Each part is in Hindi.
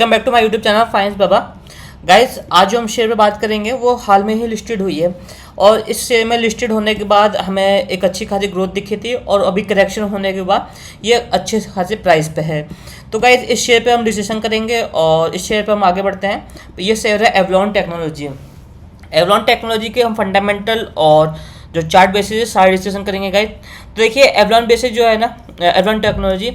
Welcome back to my YouTube channel finance Baba. Guys, आज जो हम शेयर पे बात करेंगे वो हाल में ही लिस्टेड हुई है और इस शेयर में लिस्टेड होने के बाद हमें एक अच्छी खासी ग्रोथ दिखी थी और अभी करेक्शन होने के बाद ये अच्छे खासे प्राइस पे है। तो गाइस, इस शेयर पे हम डिस्कशन करेंगे और इस शेयर पे हम आगे बढ़ते हैं। तो ये शेयर है एवलॉन टेक्नोलॉजी। एवलॉन टेक्नोलॉजी के हम फंडामेंटल और जो चार्ट बेसिस सारे डिस्कशन करेंगे गाइस। तो देखिए, एवलॉन बेसिस जो है ना, एवलॉन टेक्नोलॉजी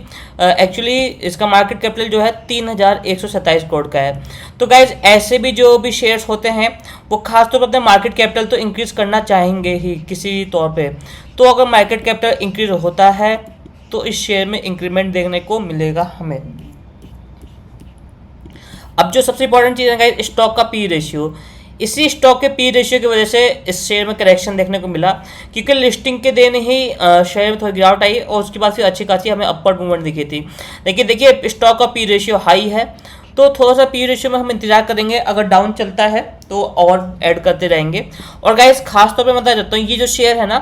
एक्चुअली इसका मार्केट कैपिटल जो है 3127 करोड़ का है। तो गाइज, ऐसे भी जो भी शेयर्स होते हैं वो खासतौर पर अपने मार्केट कैपिटल तो इंक्रीज करना चाहेंगे ही किसी तौर पे। तो अगर मार्केट कैपिटल इंक्रीज होता है तो इस शेयर में इंक्रीमेंट देखने को मिलेगा हमें। अब जो सबसे इंपॉर्टेंट चीज़ है गाइज, स्टॉक का पी रेशियो। इसी स्टॉक के पी रेशियो की वजह से इस शेयर में करेक्शन देखने को मिला, क्योंकि लिस्टिंग के दिन ही शेयर में थोड़ी गिरावट आई और उसके बाद फिर अच्छी खासी हमें अपवर्ड मूवमेंट दिखी थी। लेकिन देखिए, स्टॉक का पी रेशियो हाई है तो थोड़ा सा पी रेशियो में हम इंतजार करेंगे। अगर डाउन चलता है तो और ऐड करते रहेंगे। और गाइस, खास तौर पे मैं बता देता हूँ, ये जो शेयर है ना,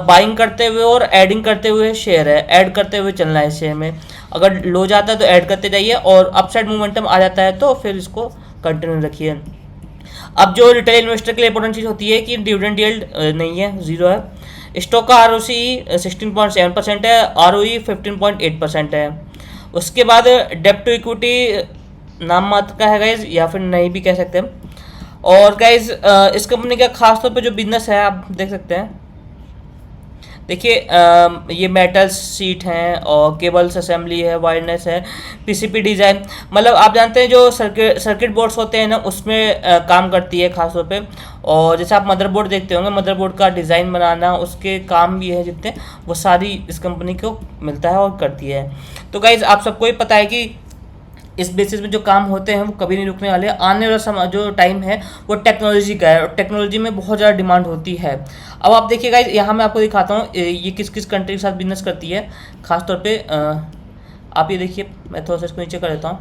बाइंग करते हुए और एडिंग करते हुए शेयर है। ऐड करते हुए चलना है शेयर में। अगर लो जाता है तो ऐड करते जाइए और अपसाइड मोमेंटम आ जाता है तो फिर इसको कंटिन्यू रखिए। अब जो रिटेल इन्वेस्टर के लिए इंपॉर्टेंट चीज़ होती है कि डिविडेंड यील्ड नहीं है, जीरो है। स्टॉक का ROCE 16.7% है, ROE 15.8% है। उसके बाद डेप्ट टू इक्विटी नाम मात्र का है गाइज, या फिर नहीं भी कह सकते हम। और गाइज, इस कंपनी का खासतौर पे जो बिजनेस है आप देख सकते हैं। देखिए, ये मेटल सीट हैं और केबल्स असेंबली है, वायरनेस है, PCB डिज़ाइन। मतलब आप जानते हैं जो सर्किट बोर्ड्स होते हैं ना, उसमें काम करती है खासतौर पे। और जैसे आप मदरबोर्ड देखते होंगे, मदरबोर्ड का डिज़ाइन बनाना, उसके काम भी है जितने, वो सारी इस कंपनी को मिलता है और करती है। तो गाइज, आप सबको ही पता है कि इस बेसिस में जो काम होते हैं वो कभी नहीं रुकने वाले। आने वाला समय जो टाइम है वो टेक्नोलॉजी का है और टेक्नोलॉजी में बहुत ज़्यादा डिमांड होती है। अब आप देखिएगा, यहाँ मैं आपको दिखाता हूँ ये किस किस कंट्री के साथ बिजनेस करती है खासतौर पे। आप ये देखिए, मैं थोड़ा सा इसको नीचे कर देता हूँ।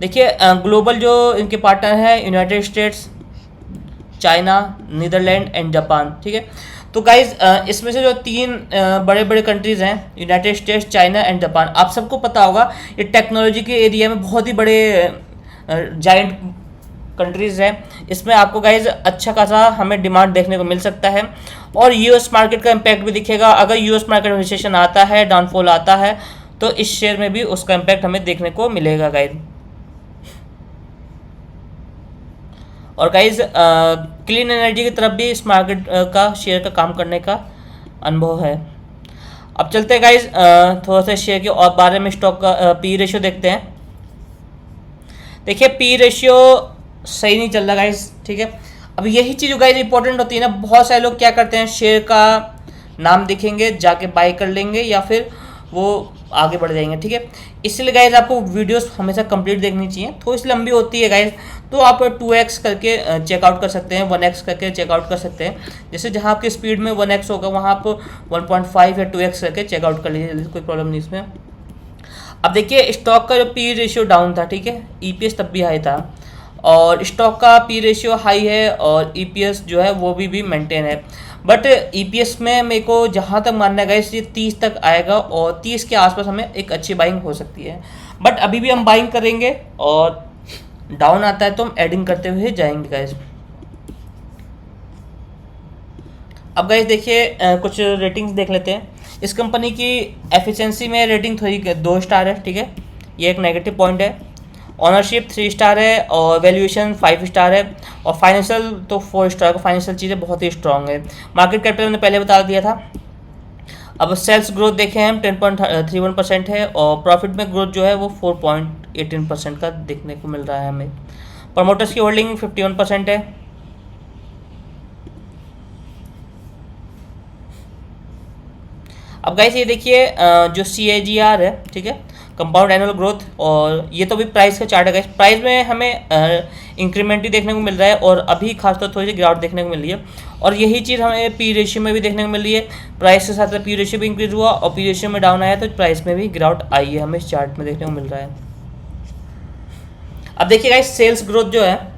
देखिए, ग्लोबल जो इनके पार्टनर है, United States, China, Netherland and Japan. ठीक है। तो गाइज, इसमें से जो तीन बड़े बड़े कंट्रीज़ हैं, United States, China and Japan, आप सबको पता होगा ये टेक्नोलॉजी के एरिया में बहुत ही बड़े जाइंट कंट्रीज़ हैं। इसमें आपको गाइज अच्छा खासा हमें डिमांड देखने को मिल सकता है और यूएस मार्केट का इम्पैक्ट भी दिखेगा। अगर यूएस मार्केट में रिसेशन आता है, डाउनफॉल आता है, तो इस शेयर में भी उसका इम्पैक्ट हमें देखने को मिलेगा गाइज। और गाइज, क्लीन एनर्जी की तरफ भी इस मार्केट का शेयर का काम करने का अनुभव है। अब चलते हैं गाइज, थोड़ा सा शेयर के और बारे में। स्टॉक का पी रेशियो देखते हैं। देखिए, पी रेशियो सही नहीं चल रहा गाइज। ठीक है। अब यही चीज़ गाइज इंपॉर्टेंट होती है ना। बहुत सारे लोग क्या करते हैं, शेयर का नाम दिखेंगे जाके बाय कर लेंगे या फिर वो आगे बढ़ जाएंगे। ठीक है। इसलिए गाइज आपको वीडियोस हमेशा कंप्लीट देखनी चाहिए। थोड़ी सी लंबी होती है गाइज, तो आप 2x करके चेकआउट कर सकते हैं, 1x करके चेकआउट कर सकते हैं। जैसे जहाँ आपकी स्पीड में 1x होगा वहाँ आप 1.5 या 2x करके चेकआउट कर लीजिए, कोई प्रॉब्लम नहीं इसमें। अब देखिए, स्टॉक का जो पी रेशियो डाउन था, ठीक है, EPS तब भी हाई था और स्टॉक का पी रेशियो हाई है और EPS जो है वो भी मेंटेन है। बट EPS में मेरे को जहाँ तक मानना है गाइस, ये 30 तक आएगा और 30 के आसपास हमें एक अच्छी बाइंग हो सकती है। बट अभी भी हम बाइंग करेंगे और डाउन आता है तो हम एडिंग करते हुए जाएंगे गाइस। अब गाइस देखिए, कुछ रेटिंग्स देख लेते हैं। इस कंपनी की एफिशिएंसी में रेटिंग थोड़ी 2 स्टार है। ठीक है, ये एक नेगेटिव पॉइंट है। ऑनरशिप 3 स्टार है और वैल्यूएशन 5 स्टार है और फाइनेंशियल तो 4 स्टार का। फाइनेंशियल चीज़ें बहुत ही स्ट्रांग है। मार्केट कैपिटल मैंने पहले बता दिया था। अब सेल्स ग्रोथ देखें हम, 10.31% है और प्रॉफिट में ग्रोथ जो है वो 4.18% का देखने को मिल रहा है हमें। प्रमोटर्स की होल्डिंग 51% है। अब गाइस, ये देखिए, जो CAGR है, ठीक है, कंपाउंड एनुअल ग्रोथ, और ये तो भी प्राइस का चार्ट है गाइस। प्राइस में हमें इंक्रीमेंट ही देखने को मिल रहा है और अभी खासतौर थोड़ी सी गिरावट देखने को मिल रही है। और यही चीज़ हमें पी रेशियो में भी देखने को मिल रही है। प्राइस के साथ साथ पी रेशियो भी इंक्रीज हुआ और पी रेशियो में डाउन आया तो प्राइस में भी गिरावट आई है, हमें इस चार्ट में देखने को मिल रहा है। अब देखिए गाइस, सेल्स ग्रोथ जो है,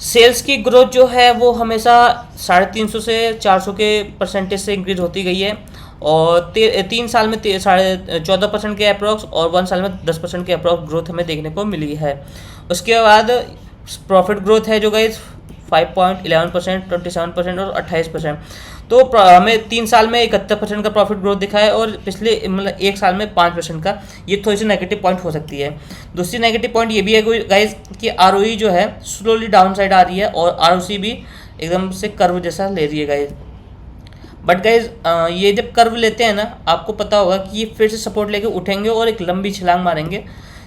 सेल्स की ग्रोथ जो है वो हमेशा 350 से 400 के परसेंटेज से इंक्रीज होती गई है और 3 साल में 14.5% के अप्रॉक्स और 1 साल में 10% के अप्रॉक्स ग्रोथ हमें देखने को मिली है। उसके बाद प्रॉफिट ग्रोथ है जो गाइस 5.11%, 27% और 28%। तो हमें 3 साल में 71% का प्रॉफिट ग्रोथ दिखा है और पिछले मतलब 1 साल में 5% का। ये थोड़ी सी नेगेटिव पॉइंट हो सकती है। दूसरी नेगेटिव पॉइंट ये भी है गाइस कि आरओई जो है स्लोली डाउन साइड आ रही है और आरओसी भी एकदम से कर्व जैसा ले रही है गाइस। बट गाइज ये जब कर्व लेते हैं ना, आपको पता होगा कि ये फिर से सपोर्ट लेके उठेंगे और एक लंबी छलांग मारेंगे।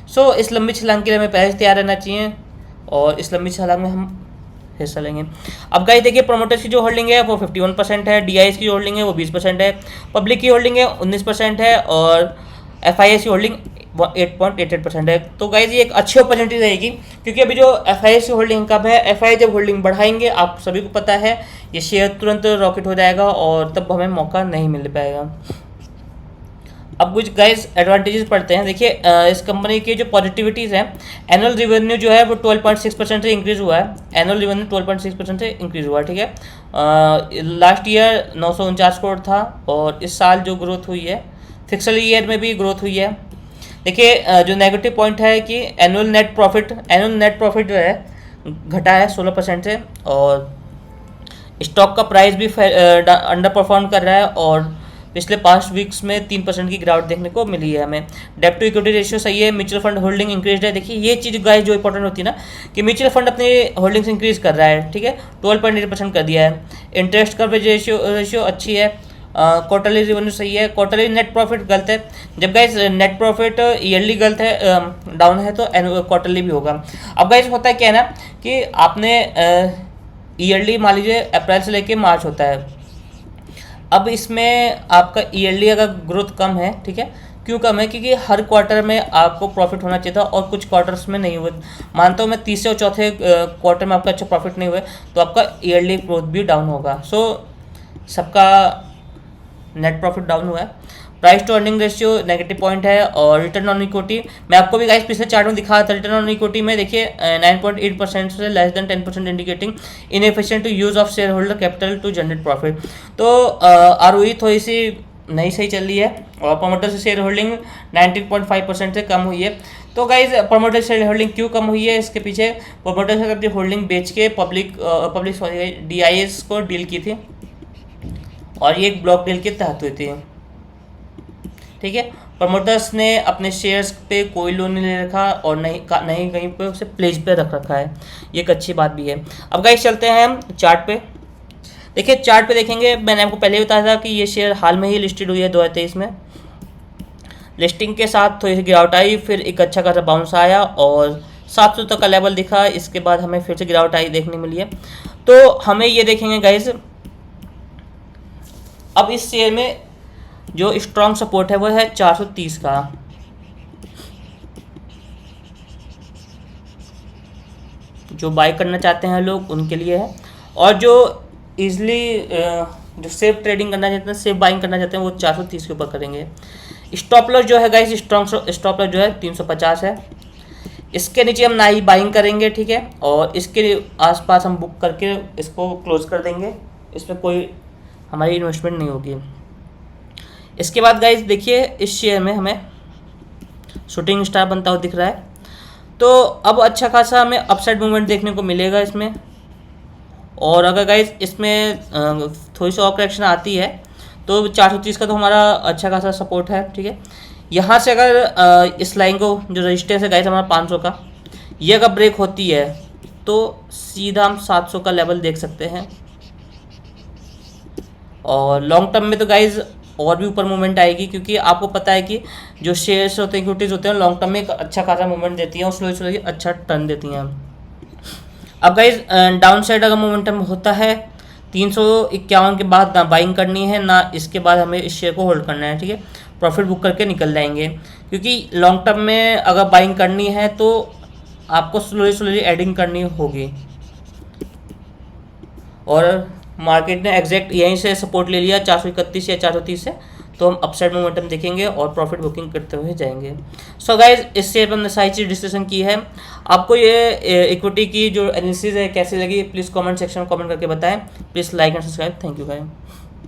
सो इस लंबी छलांग के लिए हमें पहले से तैयार रहना चाहिए और इस लंबी छलांग में हम हिस्सा लेंगे। अब गाइस देखिए, प्रोमोटर्स की जो होल्डिंग है वो 51% है, डीआईएस की होल्डिंग है वो 20% है, पब्लिक की होल्डिंग है 19% है और एफआईएस की होल्डिंग 8.88% है। तो गाइज ये एक अच्छी अपॉर्चुनिटी रहेगी क्योंकि अभी जो एफआईएस की होल्डिंग कब है, एफआई जब होल्डिंग बढ़ाएंगे आप सभी को पता है ये शेयर तुरंत रॉकेट हो जाएगा और तब हमें मौका नहीं मिल पाएगा। अब कुछ गाइस एडवांटेजेस पढ़ते हैं। देखिए इस कंपनी की जो पॉजिटिविटीज़ हैं, एनुअल रेवेन्यू जो है वो 12.6% से इंक्रीज़ हुआ है। एनुअल रेवेन्यू 12.6% से इंक्रीज़ हुआ है, ठीक है। लास्ट ईयर 949 करोड़ था और इस साल जो ग्रोथ हुई है, फिक्सल ईयर में भी ग्रोथ हुई है। देखिए जो नेगेटिव पॉइंट है कि एनुअल नेट प्रॉफिट जो है घटा है 16% से और स्टॉक का प्राइस भी अंडर परफॉर्म कर रहा है और पिछले 5 वीक्स में 3% की गिरावट देखने को मिली है हमें। डेब्ट टू इक्विटी रेशियो सही है, म्यूचुअल फंड होल्डिंग इंक्रीज है। देखिए ये चीज़ गाइस जो इंपॉर्टेंट होती है ना कि म्यूचुअल फंड अपनी होल्डिंग्स इंक्रीज कर रहा है, ठीक है, 12.8% कर दिया है। इंटरेस्ट कवरेज रेशियो अच्छी है। क्वार्टरली रेवेन्यू सही है। क्वार्टरली नेट प्रॉफिट गलत है। जब गाइस नेट प्रॉफिट ईयरली गलत है, डाउन है, तो क्वार्टरली भी होगा। अब गाइस होता है क्या है ना कि आपने ईयरली मान लीजिए अप्रैल से लेके मार्च होता है। अब इसमें आपका ईयरली अगर ग्रोथ कम है, ठीक है, क्यों कम है? क्योंकि हर क्वार्टर में आपको प्रॉफिट होना चाहिए था और कुछ क्वार्टर्स में नहीं हुए। मानता हूँ मैं तीसरे और चौथे क्वार्टर में आपका अच्छा प्रॉफिट नहीं हुए तो आपका ईयरली ग्रोथ भी डाउन होगा। सो सबका नेट प्रॉफिट डाउन हुआ है। Price to earning ratio negative point है और रिटर्न ऑन इक्विटी मैं आपको भी गाइस पिछले चार्ट में दिखाया था। रिटर्न ऑन इक्विटी में देखिए 9.8% से less than 10% indicating inefficient to use of share holder capital to generate profit. तो आरओई थोड़ी सी नहीं सही चल रही है और प्रमोटर से शेयर होल्डिंग 19.5% से कम हुई है। तो गाइज प्रमोटर शेयर होल्डिंग क्यों कम हुई है? इसके पीछे प्रमोटर से अपनी होल्डिंग बेच के पब्लिक डीआईएस को डील की थी और ये एक ब्लॉक डील के तहत हुई थी, ठीक है। प्रमोटर्स ने अपने शेयर्स पे कोई लोन नहीं ले रखा और नहीं कहीं पे उसे प्लेज पे रख रखा है। ये एक अच्छी बात भी है। अब गाइस चलते हैं हम चार्ट पे। देखिए चार्ट पे देखेंगे, मैंने आपको पहले ही बताया था कि ये शेयर हाल में ही लिस्टेड हुई है 2023 में। लिस्टिंग के साथ थोड़ी सी गिरावट आई, फिर एक अच्छा खासा बाउंस आया और 700 तक का लेवल दिखा। इसके बाद हमें फिर से गिरावट आई देखने मिली है। तो हमें ये देखेंगे गाइस, अब इस शेयर में जो स्ट्रॉन्ग सपोर्ट है वो है 430 का। जो बाय करना चाहते हैं लोग उनके लिए है और जो इजली जो सेफ ट्रेडिंग करना चाहते हैं, सेफ बाइंग करना चाहते हैं, वो 430 के ऊपर करेंगे। स्टॉप लॉस जो है गाइस, स्ट्रॉन्ग स्टॉप लॉस जो है 350 है। इसके नीचे हम ना ही बाइंग करेंगे, ठीक है, और इसके आसपास हम बुक करके इसको क्लोज कर देंगे। इसमें कोई हमारी इन्वेस्टमेंट नहीं होगी। इसके बाद गाइस देखिए इस शेयर में हमें शूटिंग स्टार बनता हुआ दिख रहा है। तो अब अच्छा खासा हमें अपसाइड मूवमेंट देखने को मिलेगा इसमें। और अगर गाइस इसमें थोड़ी सी और करेक्शन आती है तो 430 का तो हमारा अच्छा खासा सपोर्ट है, ठीक है। यहाँ से अगर इस लाइन को जो रजिस्टेंस है गाइस हमारा 500 का, ये अगर ब्रेक होती है तो सीधा हम 700 का लेवल देख सकते हैं। और लॉन्ग टर्म में तो गाइज और भी ऊपर मूवमेंट आएगी क्योंकि आपको पता है कि जो शेयर्स होते हैं, इक्विटीज होते हैं, लॉन्ग टर्म में एक अच्छा खासा मूवमेंट देती हैं और स्लोली अच्छा टर्न देती हैं। अब गाइज डाउन साइड अगर मोमेंटम होता है 351 के बाद ना बाइंग करनी है ना इसके बाद हमें इस शेयर को होल्ड करना है, ठीक है। प्रॉफिट बुक करके निकल जाएंगे क्योंकि लॉन्ग टर्म में अगर बाइंग करनी है तो आपको स्लोली एडिंग करनी होगी। और मार्केट ने एग्जैक्ट यहीं से सपोर्ट ले लिया 431 या 430 से, तो हम अपसाइड मोमेंटम देखेंगे और प्रॉफिट बुकिंग करते हुए जाएंगे। सो गाइज इस शेयर पर हमने सारी चीज़ डिस्कशन की है। आपको ये इक्विटी की जो एनालिसिस है कैसी लगी प्लीज़ कमेंट सेक्शन में कमेंट करके बताएं। Please like and subscribe. Thank you guys.